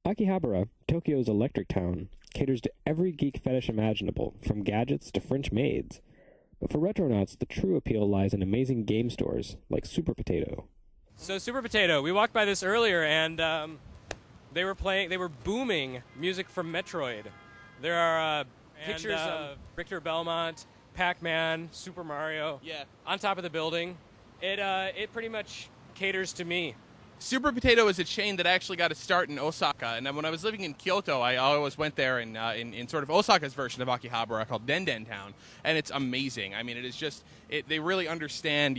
Akihabara, Tokyo's electric town, caters to every geek fetish imaginable, from gadgets to French maids. But for Retronauts, the true appeal lies in amazing game stores like Super Potato. So Super Potato, we walked by this earlier, and they were booming music from Metroid. There are pictures of Richter Belmont, Pac-Man, Super Mario. Yeah. On top of the building. It pretty much caters to me. Super Potato is a chain that actually got its start in Osaka, and when I was living in Kyoto, I always went there in sort of Osaka's version of Akihabara called Denden Town, and it's amazing. I mean, it is just they really understand,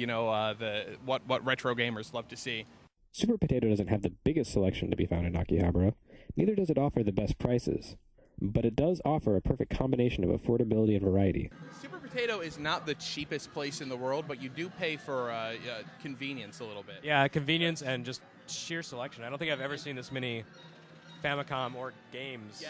what retro gamers love to see. Super Potato doesn't have the biggest selection to be found in Akihabara, neither does it offer the best prices, but it does offer a perfect combination of affordability and variety. Super Potato is not the cheapest place in the world, but you do pay for convenience a little bit. Yeah, convenience and just sheer selection. I don't think I've ever seen this many Famicom or games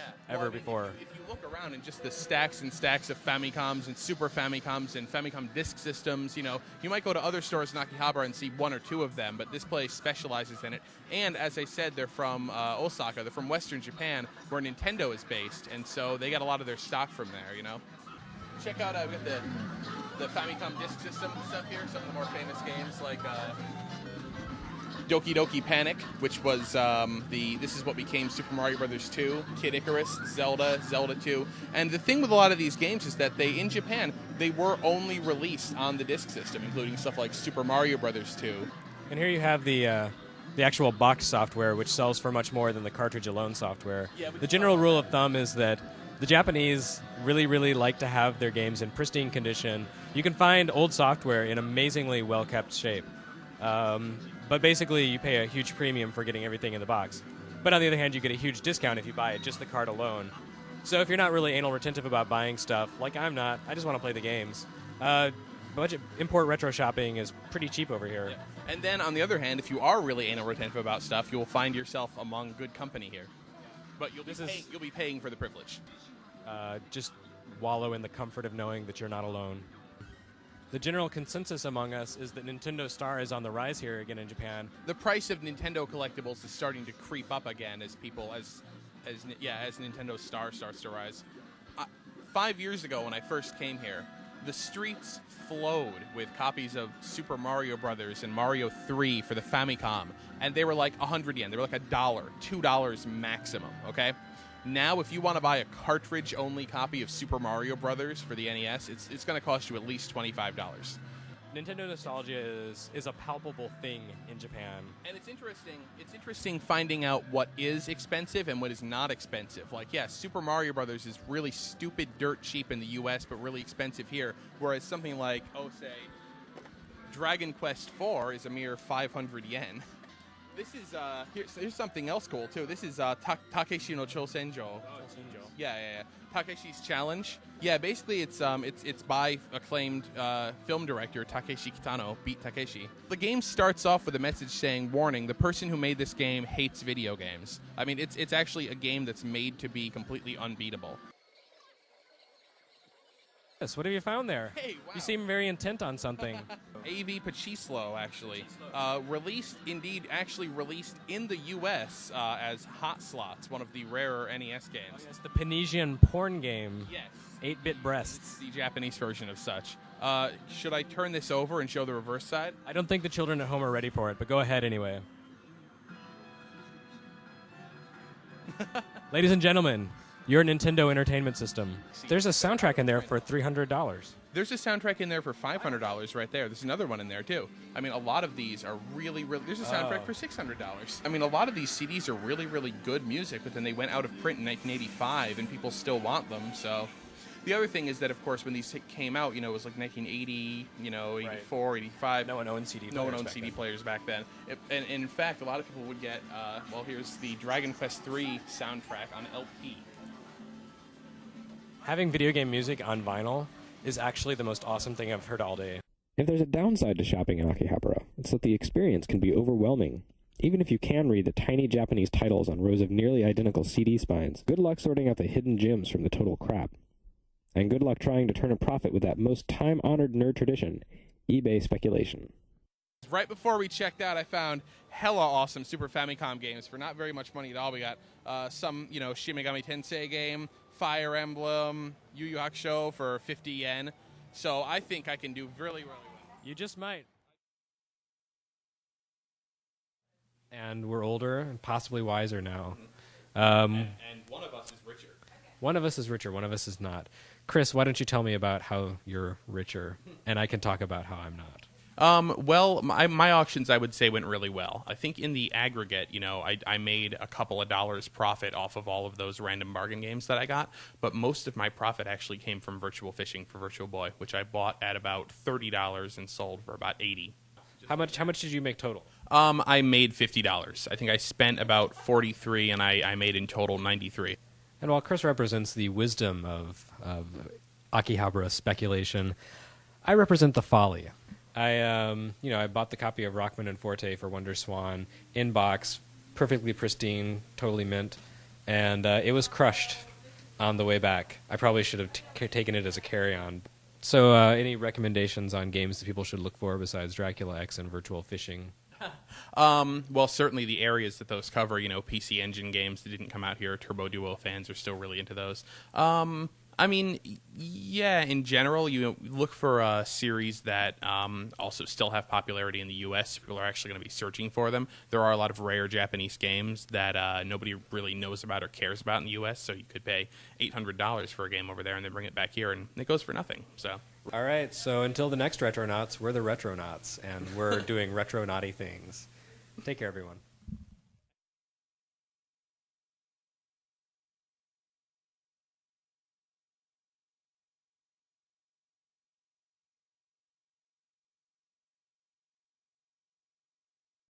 before. If you look around and just the stacks and stacks of Famicoms and Super Famicoms and Famicom disk systems, you might go to other stores in Akihabara and see one or two of them, but this place specializes in it. And as I said, they're from Osaka. They're from Western Japan, where Nintendo is based, and so they got a lot of their stock from there, Check out, we've got the Famicom disk system stuff here, some of the more famous games like Doki Doki Panic, which was this is what became Super Mario Bros. 2, Kid Icarus, Zelda, Zelda 2. And the thing with a lot of these games is that in Japan, they were only released on the disk system, including stuff like Super Mario Bros. 2. And here you have the actual box software, which sells for much more than the cartridge alone software. Yeah, the general rule of thumb is that the Japanese really, really like to have their games in pristine condition. You can find old software in amazingly well-kept shape. But basically, you pay a huge premium for getting everything in the box. But on the other hand, you get a huge discount if you buy it just the card alone. So if you're not really anal retentive about buying stuff, like I'm not, I just want to play the games. Budget import retro shopping is pretty cheap over here. Yeah. And then on the other hand, if you are really anal retentive about stuff, you'll find yourself among good company here. But you'll be paying for the privilege. Just wallow in the comfort of knowing that you're not alone. The general consensus among us is that Nintendo Star is on the rise here again in Japan. The price of Nintendo collectibles is starting to creep up again as Nintendo Star starts to rise. 5 years ago when I first came here, the streets flowed with copies of Super Mario Brothers and Mario 3 for the Famicom, and they were like 100 yen. They were like $1, $2 maximum, okay? Now, if you want to buy a cartridge-only copy of Super Mario Brothers for the NES, it's going to cost you at least $25. Nintendo nostalgia is a palpable thing in Japan. And it's interesting finding out what is expensive and what is not expensive. Like, yes, Super Mario Brothers is really stupid dirt cheap in the US, but really expensive here, whereas something like, say, Dragon Quest IV is a mere 500 yen. This is, here's something else cool, too. This is Takeshi no Chosenjo. Oh, Chosenjo. Yeah. Takeshi's Challenge. Yeah, basically it's by acclaimed film director Takeshi Kitano, Beat Takeshi. The game starts off with a message saying, warning, the person who made this game hates video games. I mean, it's actually a game that's made to be completely unbeatable. Yes, what have you found there? Hey, wow. You seem very intent on something. AV Pachislo, actually. Released in the U.S. As Hot Slots, one of the rarer NES games. Oh, yes, the Panesian porn game. Yes. 8-bit breasts. It's the Japanese version of such. Should I turn this over and show the reverse side? I don't think the children at home are ready for it, but go ahead anyway. Ladies and gentlemen, your Nintendo Entertainment System. There's a soundtrack in there for $300. There's a soundtrack in there for $500 right there. There's another one in there, too. I mean, a lot of these are really, really... There's a soundtrack for $600. I mean, a lot of these CDs are really, really good music, but then they went out of print in 1985, and people still want them, so... The other thing is that, of course, when these came out, it was like 1980, 84, 85. No one owned CD players. No one owned CD players back then. And in fact, a lot of people would get, here's the Dragon Quest III soundtrack on LP. Having video game music on vinyl is actually the most awesome thing I've heard all day. If there's a downside to shopping in Akihabara, it's that the experience can be overwhelming. Even if you can read the tiny Japanese titles on rows of nearly identical CD spines, good luck sorting out the hidden gems from the total crap. And good luck trying to turn a profit with that most time-honored nerd tradition, eBay speculation. Right before we checked out, I found hella awesome Super Famicom games for not very much money at all. We got some, Shin Megami Tensei game, Fire Emblem, Yu Yu Hakusho for 50 yen. So I think I can do really, really well. You just might. And we're older and possibly wiser now. And one of us is richer. One of us is richer, one of us is not. Chris, why don't you tell me about how you're richer, and I can talk about how I'm not. Well, my auctions, I would say, went really well. I think in the aggregate, I made a couple of dollars profit off of all of those random bargain games that I got, but most of my profit actually came from Virtual Fishing for Virtual Boy, which I bought at about $30 and sold for about $80. How much did you make total? I made $50. I think I spent about $43, and I made in total $93. And while Chris represents the wisdom of Akihabara speculation, I represent the folly. I bought the copy of Rockman and Forte for Wonder Swan in box, perfectly pristine, totally mint, and it was crushed on the way back. I probably should have taken it as a carry-on. So, any recommendations on games that people should look for besides Dracula X and Virtual Fishing? Well, certainly the areas that those cover, PC Engine games that didn't come out here. Turbo Duo fans are still really into those. I mean, yeah, in general, you look for a series that also still have popularity in the U.S. People are actually going to be searching for them. There are a lot of rare Japanese games that nobody really knows about or cares about in the U.S., so you could pay $800 for a game over there and then bring it back here, and it goes for nothing. So. All right, so until the next Retronauts, we're the Retronauts, and we're doing retro naughty things. Take care, everyone.